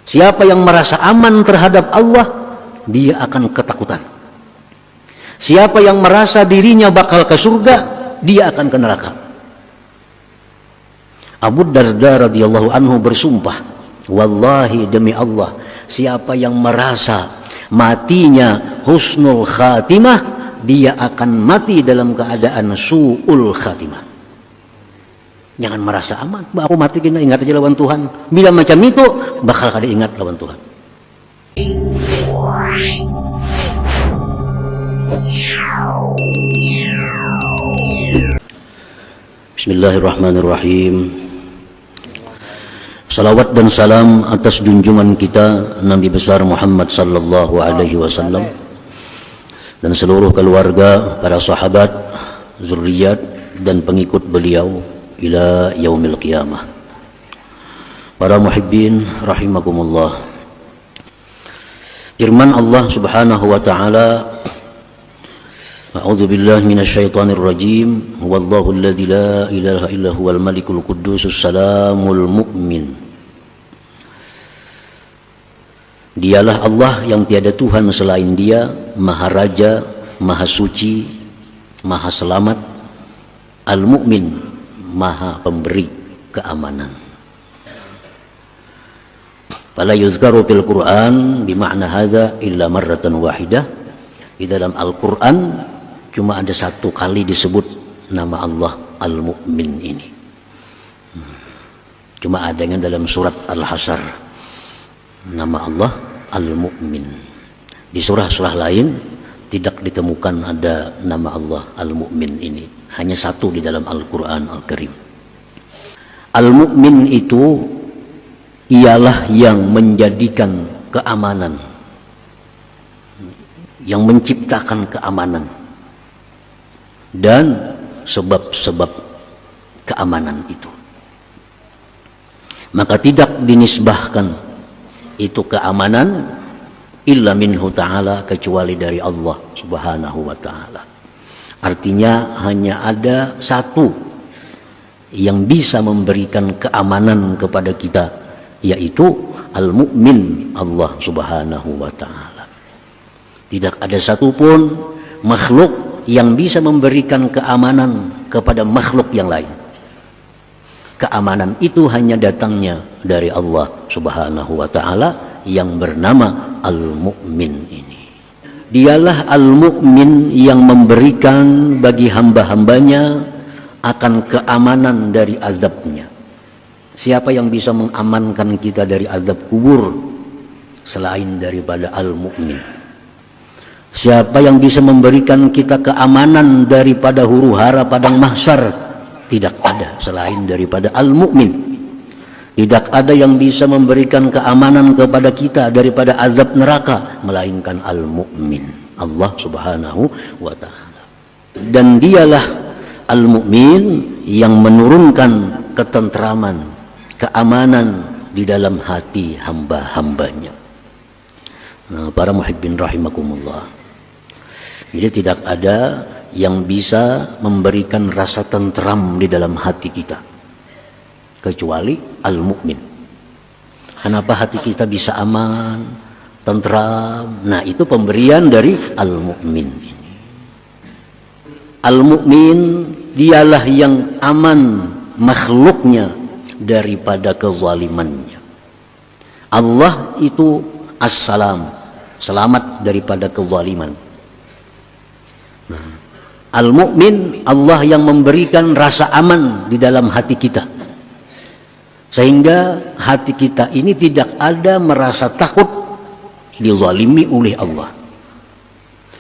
Siapa yang merasa aman terhadap Allah, dia akan ketakutan. Siapa yang merasa dirinya bakal ke surga, dia akan ke neraka. Abu Darda radhiyallahu anhu bersumpah, wallahi demi Allah, siapa yang merasa matinya husnul khatimah, dia akan mati dalam keadaan su'ul khatimah. Jangan merasa aman, aku mati kena ingat aja lawan Tuhan. Bila macam itu bakal kada ingat lawan Tuhan. Bismillahirrahmanirrahim. Salawat dan salam atas junjungan kita Nabi besar Muhammad sallallahu alaihi wasallam dan seluruh keluarga, para sahabat, zuriat dan pengikut beliau ila yaumil qiyamah. Para muhibbin rahimakumullah. Firman Allah Subhanahu wa taala, A'udzu billahi minasyaitonir rajim. Wallahu alladzi la ilaha illa huwal malikul quddusus salamul mu'min. Dialah Allah yang tiada Tuhan selain Dia, Maha Raja, Maha Suci, Maha Selamat, Al-Mu'min, Maha Pemberi keamanan. Fala yuzkaru fil Qur'an bimakna hadza illa marratan wahidah. Di dalam Al-Qur'an cuma ada satu kali disebut nama Allah Al-Mu'min ini. Cuma adanya dalam surat Al-Hasyr nama Allah Al-Mu'min. Di surah-surah lain tidak ditemukan ada nama Allah Al-Mu'min ini. Hanya satu di dalam Al-Quran Al-Karim. Al-Mu'min itu ialah yang menjadikan keamanan, yang menciptakan keamanan dan sebab-sebab keamanan itu. Maka tidak dinisbahkan itu keamanan illa minhu ta'ala, kecuali dari Allah Subhanahu wa ta'ala. Artinya hanya ada satu yang bisa memberikan keamanan kepada kita, yaitu Al-Mu'min, Allah Subhanahu wa ta'ala. Tidak ada satupun makhluk yang bisa memberikan keamanan kepada makhluk yang lain. Keamanan itu hanya datangnya dari Allah Subhanahu wa ta'ala yang bernama Al-Mu'min ini. Dialah Al-Mu'min yang memberikan bagi hamba-hambanya akan keamanan dari azabnya. Siapa yang bisa mengamankan kita dari azab kubur selain daripada Al-Mu'min? Siapa yang bisa memberikan kita keamanan daripada huru-hara padang mahsyar? Tidak ada selain daripada Al-Mu'min. Tidak ada yang bisa memberikan keamanan kepada kita daripada azab neraka melainkan Al-Mu'min, Allah Subhanahu wa ta'ala. Dan dialah Al-Mu'min yang menurunkan ketentraman, keamanan di dalam hati hamba-hambanya. Nah, para muhibbin rahimakumullah. Jadi tidak ada yang bisa memberikan rasa tentram di dalam hati kita kecuali Al-Mu'min. Kenapa hati kita bisa aman, tentram? Nah, itu pemberian dari Al-Mu'min ini. Al-Mu'min dialah yang aman makhluknya daripada kezalimannya. Allah itu As-Salam, selamat daripada kezaliman. Al-Mu'min, Allah yang memberikan rasa aman di dalam hati kita, sehingga hati kita ini tidak ada merasa takut dizalimi oleh Allah.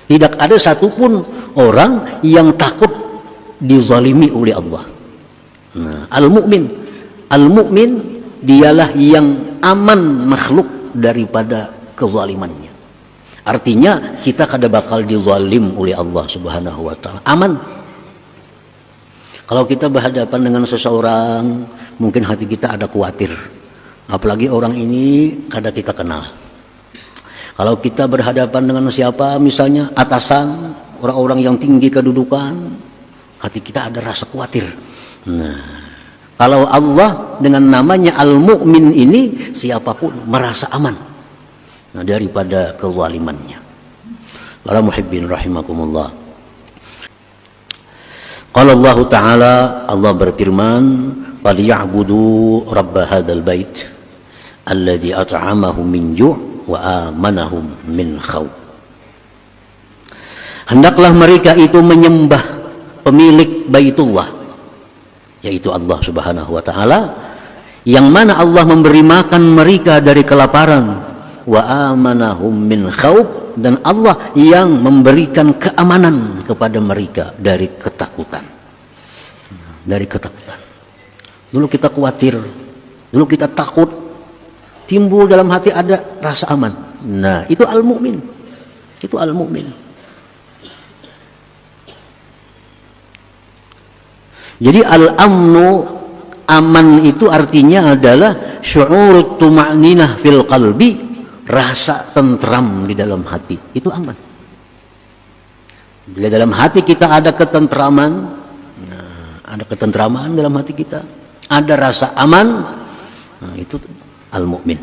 Tidak ada satupun orang yang takut dizalimi oleh Allah. Nah, Al-Mu'min dialah yang aman makhluk daripada kezalimannya. Artinya kita kada bakal dizalim oleh Allah Subhanahu wa ta'ala. Aman. Kalau kita berhadapan dengan seseorang, mungkin hati kita ada khawatir. Apalagi orang ini kada kita kenal. Kalau kita berhadapan dengan siapa, misalnya atasan, orang-orang yang tinggi kedudukan, hati kita ada rasa khawatir. Nah, Kalau Allah dengan namanya Al-Mu'min ini, siapapun merasa aman daripada kezalimannya. Para muhibbin rahimakumullah. Qala Allah Ta'ala, Allah berfirman, "Falyabudu rabb hadzal bait alladzi at'amahum min ju' wa amanahum min khauf." Hendaklah mereka itu menyembah pemilik Baitullah, yaitu Allah Subhanahu wa Ta'ala, yang mana Allah memberi makan mereka dari kelaparan, wa amanahum min khauf, dan Allah yang memberikan keamanan kepada mereka dari ketakutan. Dari ketakutan. Dulu kita khawatir, dulu kita takut, timbul dalam hati ada rasa aman. Nah, itu al-mu'min. Itu al-mu'min. Jadi al-amnu, aman itu artinya adalah syu'urut tuma'ninah fil qalbi, rasa tentram di dalam hati, itu aman. Bila dalam hati kita ada ketentraman, ada ketentraman dalam hati kita, ada rasa aman, itu al-mu'min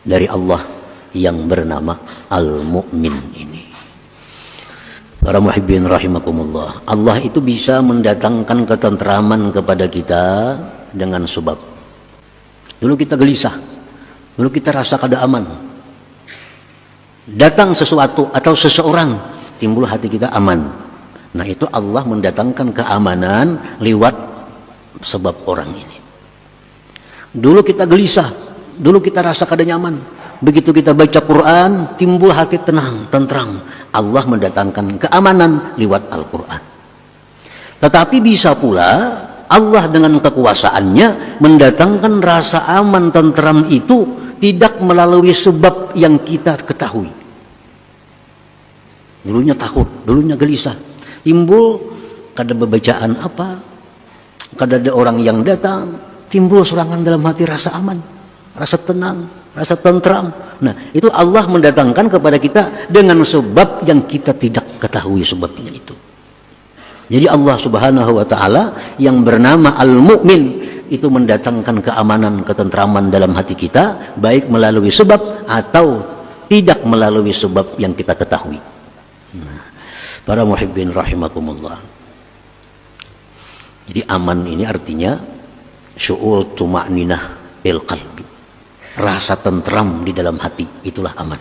dari Allah yang bernama al-mu'min ini. Para muhibbin rahimakumullah, Allah itu bisa mendatangkan ketentraman kepada kita dengan sebab. Dulu kita gelisah, dulu kita rasa kada aman. Datang sesuatu atau seseorang, timbul hati kita aman. Nah, itu Allah mendatangkan keamanan lewat sebab orang ini. Dulu kita gelisah, dulu kita rasa kada nyaman. Begitu kita baca Quran, timbul hati tenang, tentram. Allah mendatangkan keamanan lewat Al-Quran. Tetapi bisa pula Allah dengan kekuasaannya mendatangkan rasa aman, tentram itu tidak melalui sebab yang kita ketahui. Dulunya takut, dulunya gelisah, timbul kada bebacaan apa, kada ada orang yang datang, timbul serangan dalam hati, rasa aman, rasa tenang, rasa tentram. Nah, itu Allah mendatangkan kepada kita dengan sebab yang kita tidak ketahui sebabnya itu. Jadi Allah Subhanahu wa Ta'ala yang bernama Al-Mu'min itu mendatangkan keamanan, ketentraman dalam hati kita, baik melalui sebab atau tidak melalui sebab yang kita ketahui. Nah, para muhibbin rahimakumullah. Jadi aman ini artinya syu'ur tuma'ninah bil qalbi, rasa tentram di dalam hati, itulah aman.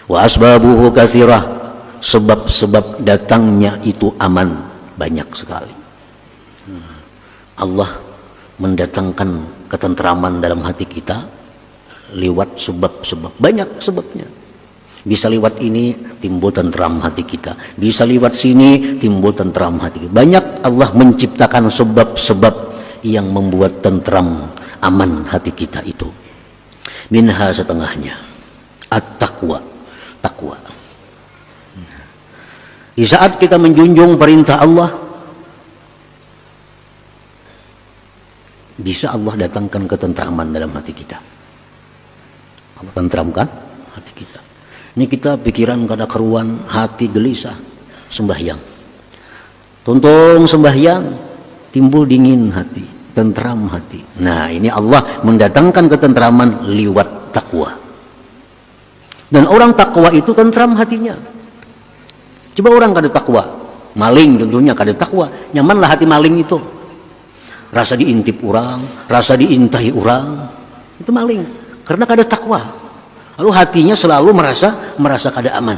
Wa asbabuhu katsirah, sebab-sebab datangnya itu aman banyak sekali. Allah mendatangkan ketentraman dalam hati kita lewat sebab-sebab, banyak sebabnya. Bisa lewat ini timbul tentram hati kita, bisa lewat sini timbul tentram hati kita. Banyak Allah menciptakan sebab-sebab yang membuat tentram, aman hati kita itu. Minha setengahnya at-taqwa, takwa. Di saat kita menjunjung perintah Allah, bisa Allah datangkan ketentraman dalam hati kita. Allah tentramkan hati kita. Ini kita pikiran kada keruan, hati gelisah, sembahyang. Tuntung sembahyang, timbul dingin hati, tentram hati. Nah, ini Allah mendatangkan ketentraman lewat takwa. Dan orang takwa itu tentram hatinya. Coba orang kada takwa, maling tentunya kada takwa, nyamanlah hati maling itu. Rasa diintip orang, rasa diintai orang, itu maling karena kada takwa. Lalu hatinya selalu merasa kada aman.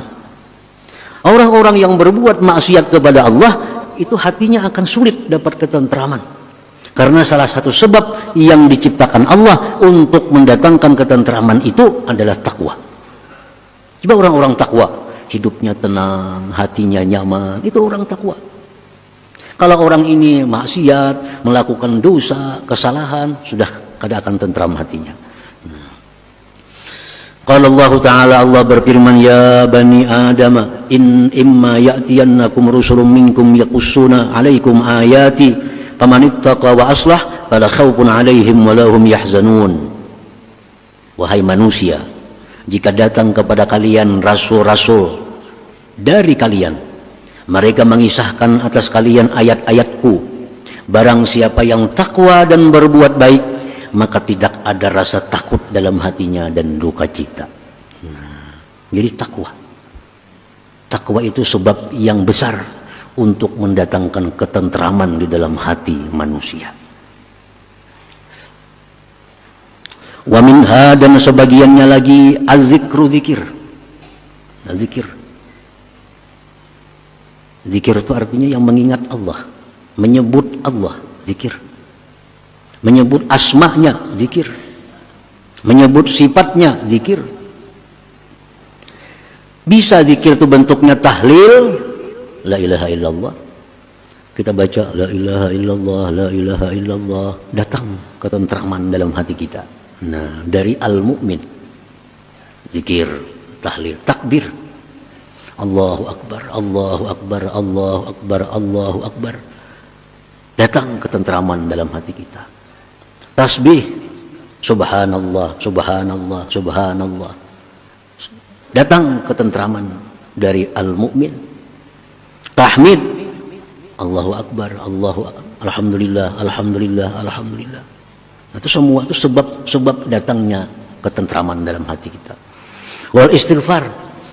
Orang-orang yang berbuat maksiat kepada Allah itu hatinya akan sulit dapat ketentraman. Karena salah satu sebab yang diciptakan Allah untuk mendatangkan ketentraman itu adalah takwa. Coba orang-orang takwa, hidupnya tenang, hatinya nyaman, itu orang takwa. Kalau orang ini maksiat, melakukan dosa, kesalahan, sudah kada akan tentram hatinya. Qala Allah Ta'ala, Allah berfirman, ya bani Adam, in imma ya'tiyannakum rusulun minkum yaqussuna alaikum ayati faman ittaqa wa aslah fala khaufun alaihim wa lahum yahzanun. Wahai manusia, jika datang kepada kalian rasul-rasul dari kalian Mereka mengisahkan atas kalian ayat-ayatku. Barang siapa yang takwa dan berbuat baik, maka tidak ada rasa takut dalam hatinya dan duka cita. Jadi takwa. Takwa itu sebab yang besar untuk mendatangkan ketentraman di dalam hati manusia. Wa minha, dan sebagiannya lagi az-zikru, zikir. Zikir. Zikir itu artinya yang mengingat Allah, menyebut Allah, zikir. Menyebut asma'nya, zikir. Menyebut sifatnya, zikir. Bisa zikir itu bentuknya tahlil, la ilaha illallah. Kita baca la ilaha illallah, la ilaha illallah, datang ketentraman dalam hati kita. Nah, dari al-mu'min, zikir, tahlil, takbir, Allahu akbar, Allahu akbar, Allahu akbar, Allahu akbar, datang ketentraman dalam hati kita. Tasbih, subhanallah, subhanallah, subhanallah, datang ketentraman dari al-mu'min. Tahmid, Allahu akbar, alhamdulillah, alhamdulillah, alhamdulillah. Itu semua itu sebab datangnya ketentraman dalam hati kita. Wal istighfar,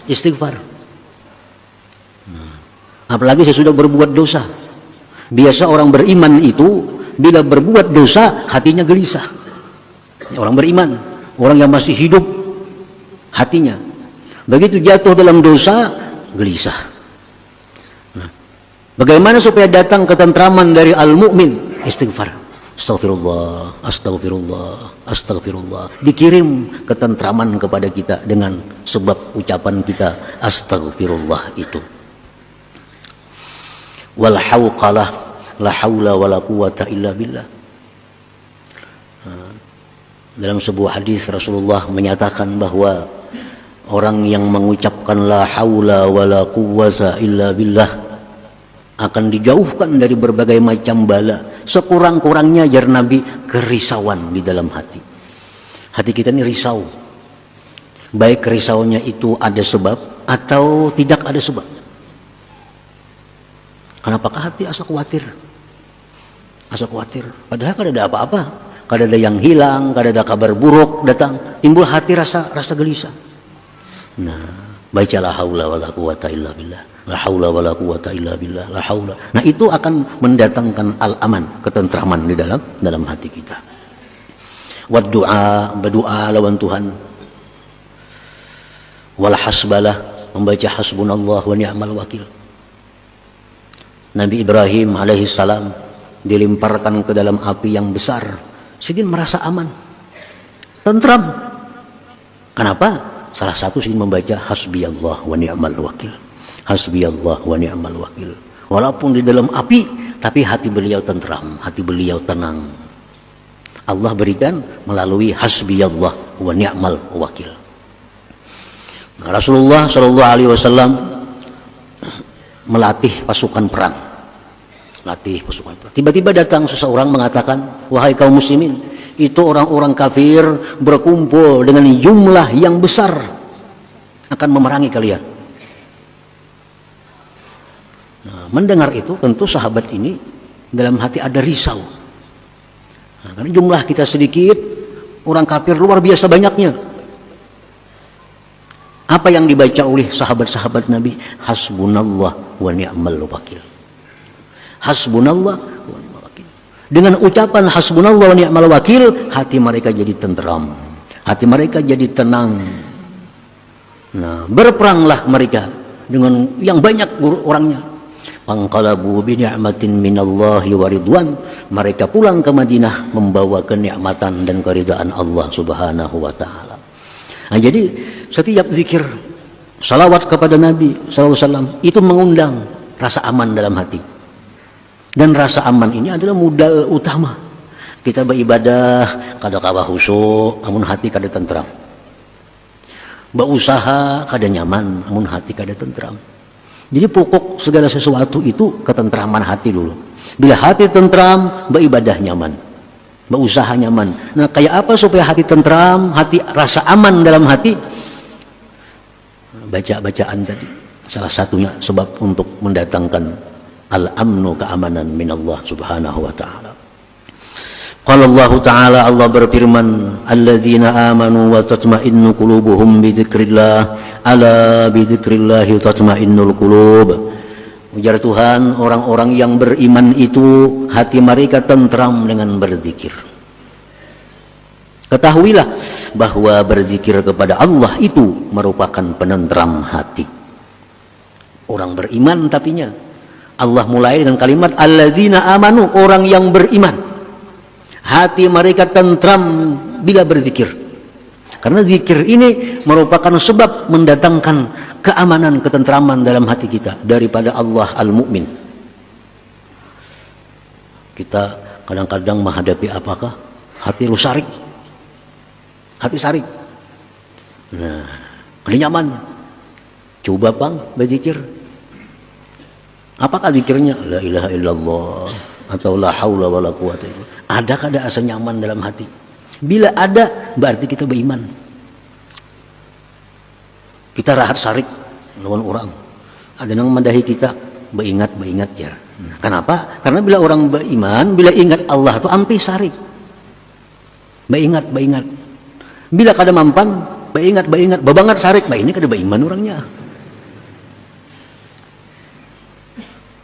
istighfar. Apalagi saya sudah berbuat dosa. Biasa orang beriman itu bila berbuat dosa hatinya gelisah. Orang beriman, orang yang masih hidup, hatinya begitu jatuh dalam dosa, gelisah. Bagaimana supaya datang ketentraman dari al-mu'min? Istighfar. Astagfirullah, astagfirullah, astagfirullah. Dikirim ketentraman kepada kita dengan sebab ucapan kita astagfirullah itu. Wal hauqalah, la haula wala quwata illa billah. Dalam sebuah hadis Rasulullah menyatakan bahwa orang yang mengucapkan la haula wala quwata illa billah akan dijauhkan dari berbagai macam bala. Sekurang-kurangnya, jar Nabi, kerisauan di dalam hati. Hati kita ini risau. Baik risaunya itu ada sebab atau tidak ada sebab. Kenapakah hati asa khawatir? Asa khawatir. Padahal kada ada apa-apa. Kada ada yang hilang, kada ada kabar buruk datang. Timbul hati rasa gelisah. Nah, baca la haula wala quwata illa billah. La haula wala quwata illa billah, la haula. Nah, itu akan mendatangkan al-aman, ketentraman di dalam hati kita. Wa du'a, berdoa lawan Tuhan. Wal hasbalah, membaca hasbunallah wa ni'mal wakil. Nabi Ibrahim alaihissalam dilemparkan ke dalam api yang besar. Sidin merasa aman, tentram. Kenapa? Salah satu sidin membaca hasbiyallah wa ni'mal wakil. Hasbiyallah wa ni'mal wakil. Walaupun di dalam api, tapi hati beliau tentram, hati beliau tenang. Allah berikan melalui hasbiyallah wa ni'mal wakil. Nah, Rasulullah sallallahu alaihi wasallam melatih pasukan perang. Latih pasukan perang. Tiba-tiba datang seseorang mengatakan, "Wahai kaum muslimin, itu orang-orang kafir berkumpul dengan jumlah yang besar akan memerangi kalian." Nah, mendengar itu tentu sahabat ini dalam hati ada risau. Nah, karena jumlah kita sedikit, orang kafir luar biasa banyaknya. Apa yang dibaca oleh sahabat-sahabat Nabi? Hasbunallah wa ni'mal wakil. Hasbunallah wa ni'mal wakil. Dengan ucapan hasbunallah wa ni'mal wakil, hati mereka jadi tenteram, hati mereka jadi tenang. Nah, berperanglah mereka dengan yang banyak orangnya. Panqalabu bi ni'matin minallahi wa ridwan. Mereka pulang ke Madinah membawa kenikmatan dan keridaan Allah Subhanahu wa taala. Nah, jadi setiap zikir salawat kepada Nabi sallallahu alaihi wasallam itu mengundang rasa aman dalam hati. Dan rasa aman ini adalah modal utama. Kita beribadah kada kawa khusyuk, amun hati kada tentram. Berusaha kada nyaman, amun hati kada tentram. Jadi pokok segala sesuatu itu ketentraman hati dulu. Bila hati tentram, beribadah nyaman, berusaha nyaman. Nah, kayak apa supaya hati tentram, hati rasa aman dalam hati? Baca bacaan tadi. Salah satunya sebab untuk mendatangkan al-amnu, keamanan minallah subhanahu wa ta'ala. Qala Allah Ta'ala, Allah berfirman, alladzina amanu wa tatma'innu qulubuhum bi dzikrillah, ala bi dzikrillah tatma'innul qulub. Ujar Tuhan, orang-orang yang beriman itu hati mereka tentram dengan berzikir. Ketahuilah bahwa berzikir kepada Allah itu merupakan penentram hati. Orang beriman tapinya. Allah mulai dengan kalimat alladzina amanu, orang yang beriman. Hati mereka tentram bila berzikir. Karena zikir ini merupakan sebab mendatangkan keamanan, ketentraman dalam hati kita daripada Allah Al-Mu'min. Kita kadang-kadang menghadapi apakah? Hati lu sarik. Hati sarik. Nah, ini nyaman. Coba bang berzikir. Apakah zikirnya? La ilaha illallah atau la haula wala quwata illa billah. Adakah ada rasa nyaman dalam hati? Bila ada, berarti kita beriman. Kita rahat sarik lawan orang. Ada yang mendahi kita, beringat ya. Kenapa? Karena bila orang beriman, bila ingat Allah itu ampi sarik. Beringat. Bila kada mampan, beringat, babangat sarik. Ini kada beriman orangnya.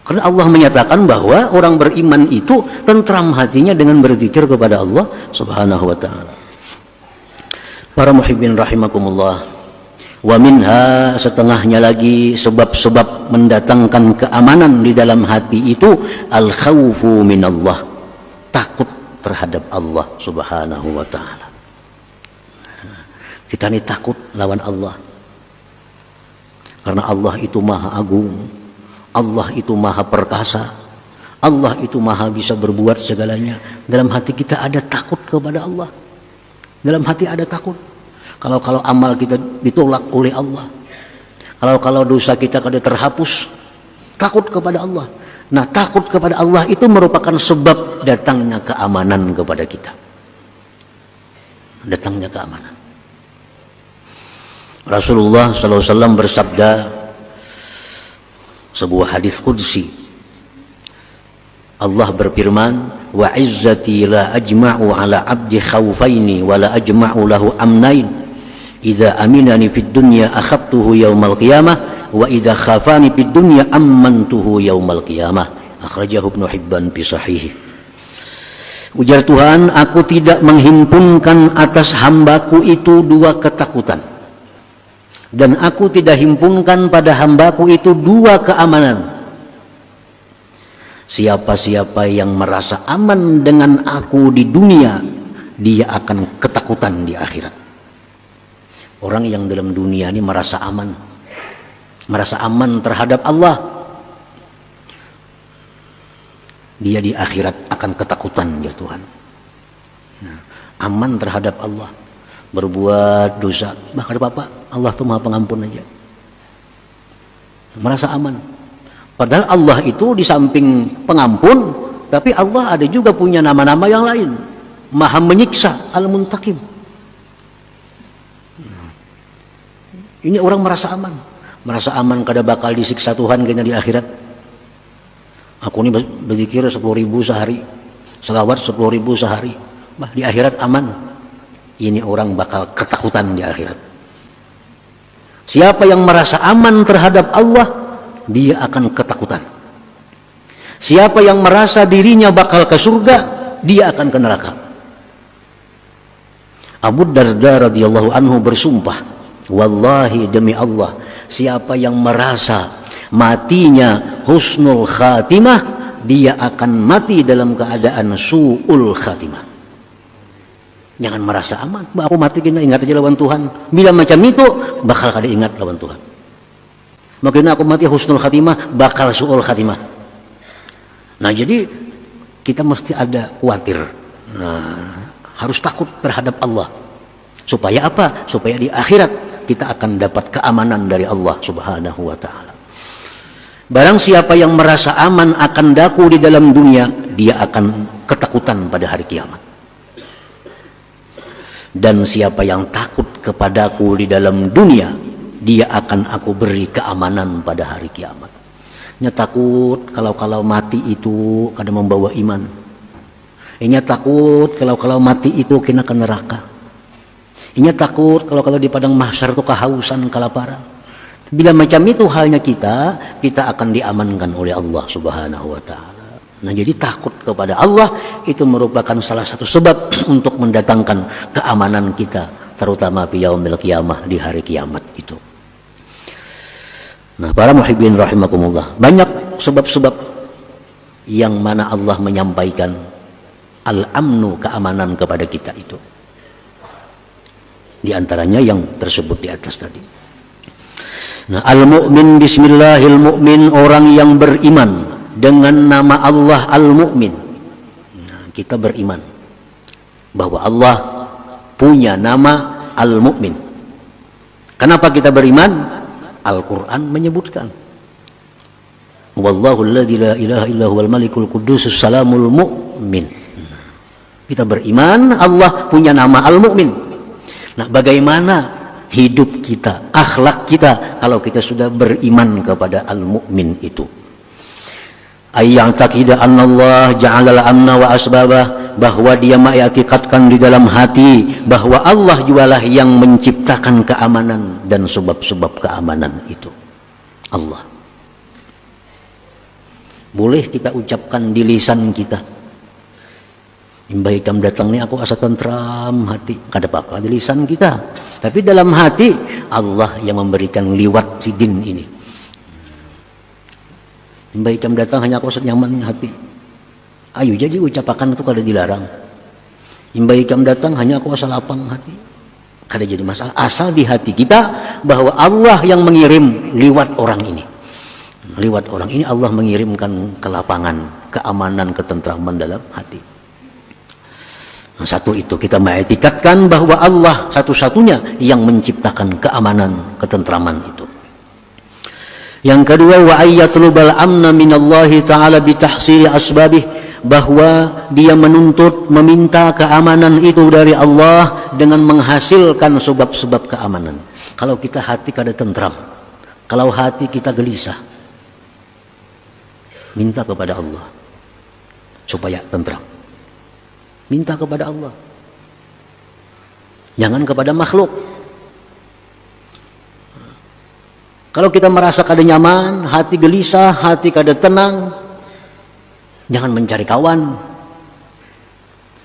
Karena Allah menyatakan bahwa orang beriman itu tentram hatinya dengan berzikir kepada Allah subhanahu wa ta'ala. Para muhibbin rahimakumullah. Wa minha, setengahnya lagi sebab-sebab mendatangkan keamanan di dalam hati itu al-khawfu minallah, takut terhadap Allah subhanahu wa ta'ala. Kita ini takut lawan Allah. Karena Allah itu maha agung, Allah itu maha perkasa, Allah itu maha bisa berbuat segalanya. Dalam hati kita ada takut kepada Allah. Dalam hati ada takut. Kalau amal kita ditolak oleh Allah, kalau dosa kita kada terhapus, takut kepada Allah. Nah, takut kepada Allah itu merupakan sebab datangnya keamanan kepada kita. Datangnya keamanan. Rasulullah SAW bersabda, sebuah hadis qudsi, Allah berfirman, wa izzati la ajma'u ala abdi khawfaini wa la ajma'u lahu amnain, idza aminani fid dunya akhaftuhu yaumal qiyamah wa idza khafani fid dunya ammantuhu yaumal qiyamah. Akhrajahu Ibnu Hibban fi sahih. Ujar Tuhan, aku tidak menghimpunkan atas hambaku itu dua ketakutan, dan aku tidak himpunkan pada hambaku itu dua keamanan. Siapa-siapa yang merasa aman dengan aku di dunia, dia akan ketakutan di akhirat. Orang yang dalam dunia ini merasa aman terhadap Allah, dia di akhirat akan ketakutan ya Tuhan. Nah, aman terhadap Allah, berbuat dosa, bahkan apa Allah itu maha pengampun aja, merasa aman. Padahal Allah itu di samping pengampun, tapi Allah ada juga punya nama-nama yang lain, maha menyiksa, al-muntaqim. Ini orang merasa aman kada bakal disiksa Tuhan kayaknya di akhirat. Aku ini berzikir 10.000 sehari, selawat 10.000 sehari, di akhirat aman. Ini orang bakal ketakutan di akhirat. Siapa yang merasa aman terhadap Allah, dia akan ketakutan. Siapa yang merasa dirinya bakal ke surga, dia akan ke neraka. Abu Darda radhiyallahu anhu bersumpah, wallahi demi Allah, siapa yang merasa matinya husnul khatimah, dia akan mati dalam keadaan su'ul khatimah. Jangan merasa aman, aku mati kena ingat aja lawan Tuhan. Bila macam itu bakal kada ingat lawan Tuhan. Makanya aku mati husnul khatimah, bakal su'ul khatimah. Nah, jadi kita mesti ada khawatir. Nah, harus takut terhadap Allah. Supaya apa? Supaya di akhirat kita akan dapat keamanan dari Allah subhanahu wa ta'ala. Barang siapa yang merasa aman akan daku di dalam dunia, dia akan ketakutan pada hari kiamat. Dan siapa yang takut kepadaku di dalam dunia, dia akan aku beri keamanan pada hari kiamat. Nya takut kalau mati itu kada membawa iman. Inya takut kalau mati itu kena ke neraka. Inya takut kalau di padang mahsyar itu kehausan, kelaparan. Bila macam itu halnya kita akan diamankan oleh Allah Subhanahu wa taala. Nah, jadi takut kepada Allah itu merupakan salah satu sebab untuk mendatangkan keamanan kita, terutama di yaumil qiyamah, di hari kiamat itu. Nah, para muhibbin rahimakumullah, banyak sebab-sebab yang mana Allah menyampaikan al-amnu, keamanan kepada kita itu. Di antaranya yang tersebut di atas tadi. Nah, al-mu'min bismillahil mu'min, orang yang beriman dengan nama Allah al-mu'min. Nah, kita beriman bahwa Allah punya nama al-mu'min. Kenapa kita beriman? Al-Quran menyebutkan, wallahu alladzi la ilaha illa huwal malikul qudusus salamul mu'min. Kita beriman Allah punya nama al-mu'min. Nah, bagaimana hidup kita, akhlak kita kalau kita sudah beriman kepada al-mu'min itu? Ayyang takida annallah ja'alal amna wa asbabah, bahwa dia mengiktikadkan di dalam hati bahwa Allah jualah yang menciptakan keamanan dan sebab-sebab keamanan itu. Allah. Boleh kita ucapkan di lisan kita, imbahikam datang ni aku asa tentram hati, kada apa-apa di lisan kita, tapi dalam hati Allah yang memberikan liwat sidin ini. Imbahikam datang hanya aku asa nyaman hati, ayo jadi ucapakan itu kada dilarang. Imbahikam datang hanya aku asa lapang hati, kada jadi masalah, asal di hati kita bahwa Allah yang mengirim liwat orang ini. Liwat orang ini Allah mengirimkan kelapangan, keamanan, ketentraman dalam hati. Nah, satu itu kita mengiktikadkan bahwa Allah satu-satunya yang menciptakan keamanan, ketentraman itu. Yang kedua, wa ayyatlubal amna minallahi ta'ala bitahsili asbabih, bahwa dia menuntut, meminta keamanan itu dari Allah dengan menghasilkan sebab-sebab keamanan. Kalau kita hati kada tentram, kalau hati kita gelisah, minta kepada Allah supaya tentram. Minta kepada Allah, jangan kepada makhluk. Kalau kita merasa kada nyaman, hati gelisah, hati kada tenang, jangan mencari kawan.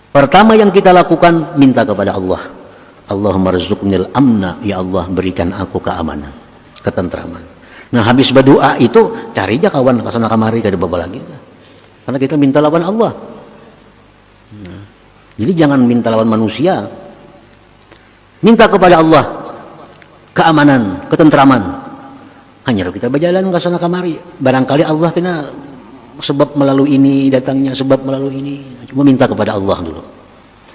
Pertama yang kita lakukan, minta kepada Allah. Allahumma rzuqnil amna, ya Allah berikan aku keamanan, ketentraman. Nah, habis berdoa itu cari aja kawan kesana kemari, kada apa lagi. Karena kita minta lawan Allah. Nah, jadi jangan minta lawan manusia. Minta kepada Allah keamanan, ketentraman. Hanya kita berjalan ke sana kemari, barangkali Allah kena sebab melalui ini datangnya, sebab melalui ini. Cuma minta kepada Allah dulu.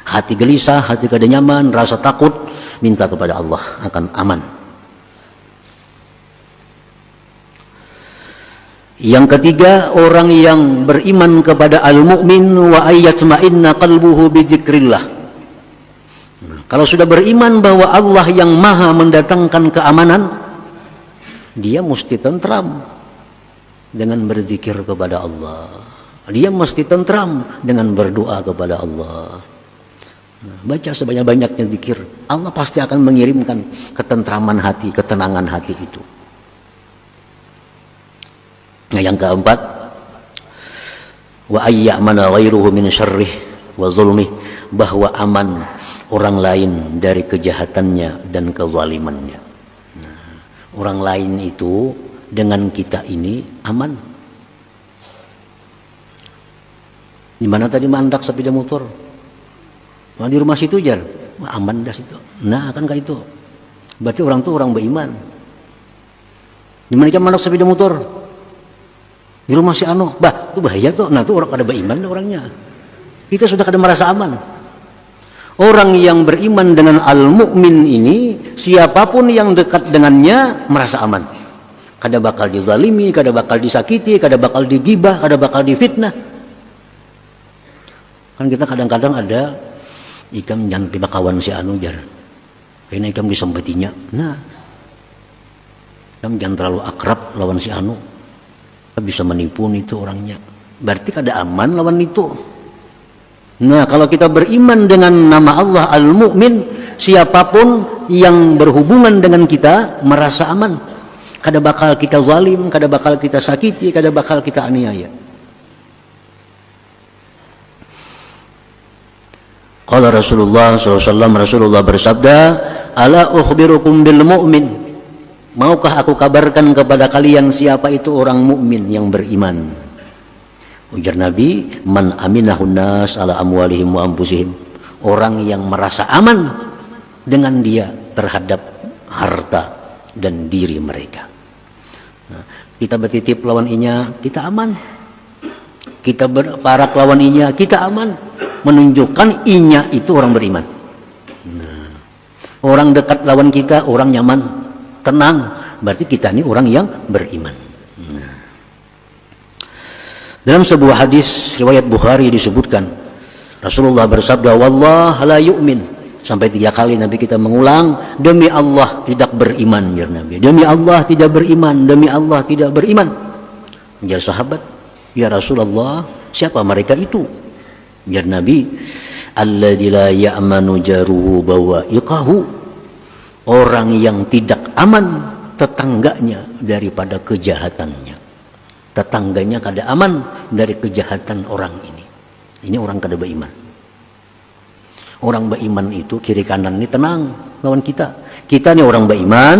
Hati gelisah, hati kada nyaman, rasa takut, minta kepada Allah akan aman. Yang ketiga, orang yang beriman kepada al-mu'min wa ayyatma'inna qalbuhu bi dzikrillah. Kalau sudah beriman bahwa Allah yang maha mendatangkan keamanan, dia mesti tentram dengan berzikir kepada Allah. Dia mesti tentram dengan berdoa kepada Allah. Baca sebanyak-banyaknya zikir, Allah pasti akan mengirimkan ketentraman hati, ketenangan hati itu. Nah, yang keempat, wa ayyamana ghairuhu min syarrih wa zulmih, bahwa aman orang lain dari kejahatannya dan kezalimannya. Orang lain itu dengan kita ini aman. Di mana tadi mandak sepeda motor? Di rumah situ jar, aman dah situ. Nah, kan kayak itu. Berarti orang tuh orang beriman. Di mana dia mandak sepeda motor? Di rumah si Ano, bah, itu bahaya tuh. Nah, itu orang kada beriman orangnya. Kita sudah kada merasa aman. Orang yang beriman dengan al-mu'min ini, siapapun yang dekat dengannya merasa aman. Kada bakal dizalimi, kada bakal disakiti, kada bakal digibah, kada bakal difitnah. Kan kita kadang-kadang ada ikam jangan tiba kawan si anu jar, karena ikam disembetinya. Nah, Kamu jangan terlalu akrab lawan si anu, bisa menipu itu orangnya. Berarti kada aman lawan itu. Nah, kalau kita beriman dengan nama Allah Al-Mu'min, siapapun yang berhubungan dengan kita merasa aman. Kada bakal kita zalim, kada bakal kita sakiti, kada bakal kita aniaya. Qala Rasulullah SAW, Rasulullah bersabda, ala ukhbirukum bil mu'min. Maukah aku kabarkan kepada kalian siapa itu orang mukmin yang beriman? Ujar Nabi, man aminahun nas ala amwalihim wa anfusihim. Orang yang merasa aman dengan dia terhadap harta dan diri mereka. Nah, kita bertitip lawan inya, kita aman. Kita berparak lawan inya, kita aman. Menunjukkan inya itu orang beriman. Nah, orang dekat lawan kita, orang nyaman, tenang. Berarti kita ini orang yang beriman. Nah, dalam sebuah hadis riwayat Bukhari disebutkan, Rasulullah bersabda, wallah la yu'min. Sampai 3 kali Nabi kita mengulang, demi Allah tidak beriman, ya Nabi. Demi Allah tidak beriman, demi Allah tidak beriman. Ya sahabat, ya Rasulullah, siapa mereka itu? Ya Nabi, alladzi la ya'manu jaruhu bawa'iqahu. Orang yang tidak aman tetangganya daripada kejahatannya. Tetangganya kada aman dari kejahatan orang ini. Ini orang kada beriman. Orang beriman itu kiri kanan ini tenang lawan kita. Kita ini orang beriman,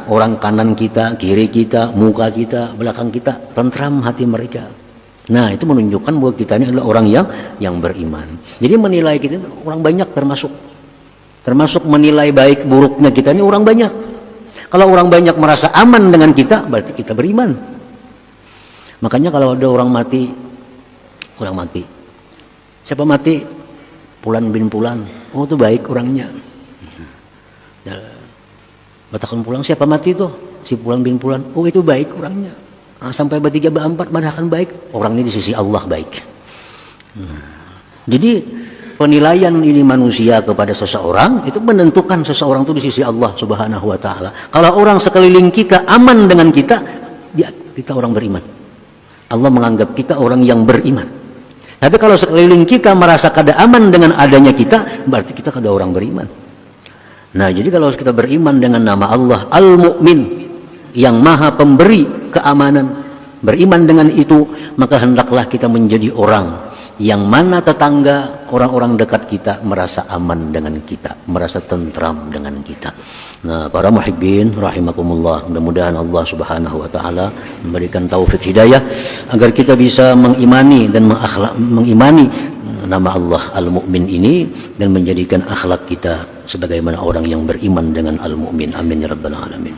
orang kanan kita, kiri kita, muka kita, belakang kita tentram hati mereka. Nah, itu menunjukkan bahwa kita ini adalah orang yang beriman. Jadi menilai kita orang banyak termasuk menilai baik buruknya kita ini orang banyak. Kalau orang banyak merasa aman dengan kita, berarti kita beriman. Makanya kalau ada orang mati, siapa mati? Pulan bin Pulan. Oh, itu baik orangnya. Batakan pulang, siapa mati tuh? Si Pulan bin Pulan. Oh, itu baik orangnya. Nah, sampai bertiga berempat bahkan baik. Orang ini di sisi Allah baik. Jadi penilaian ini manusia kepada seseorang itu menentukan seseorang itu di sisi Allah Subhanahu wa taala. Kalau orang sekeliling kita aman dengan kita, kita orang beriman. Allah menganggap kita orang yang beriman. Tapi kalau sekeliling kita merasa kada aman dengan adanya kita, berarti kita kada orang beriman. Nah, jadi kalau kita beriman dengan nama Allah Al-Mu'min, yang maha pemberi keamanan, beriman dengan itu, maka hendaklah kita menjadi orang yang mana tetangga, orang-orang dekat kita merasa aman dengan kita, merasa tentram dengan kita. Nah, para muhibbin rahimakumullah, mudah-mudahan Allah Subhanahu wa taala memberikan taufik hidayah agar kita bisa mengimani dan mengimani nama Allah Al-Mu'min ini dan menjadikan akhlak kita sebagaimana orang yang beriman dengan Al-Mu'min. Amin ya rabbal alamin.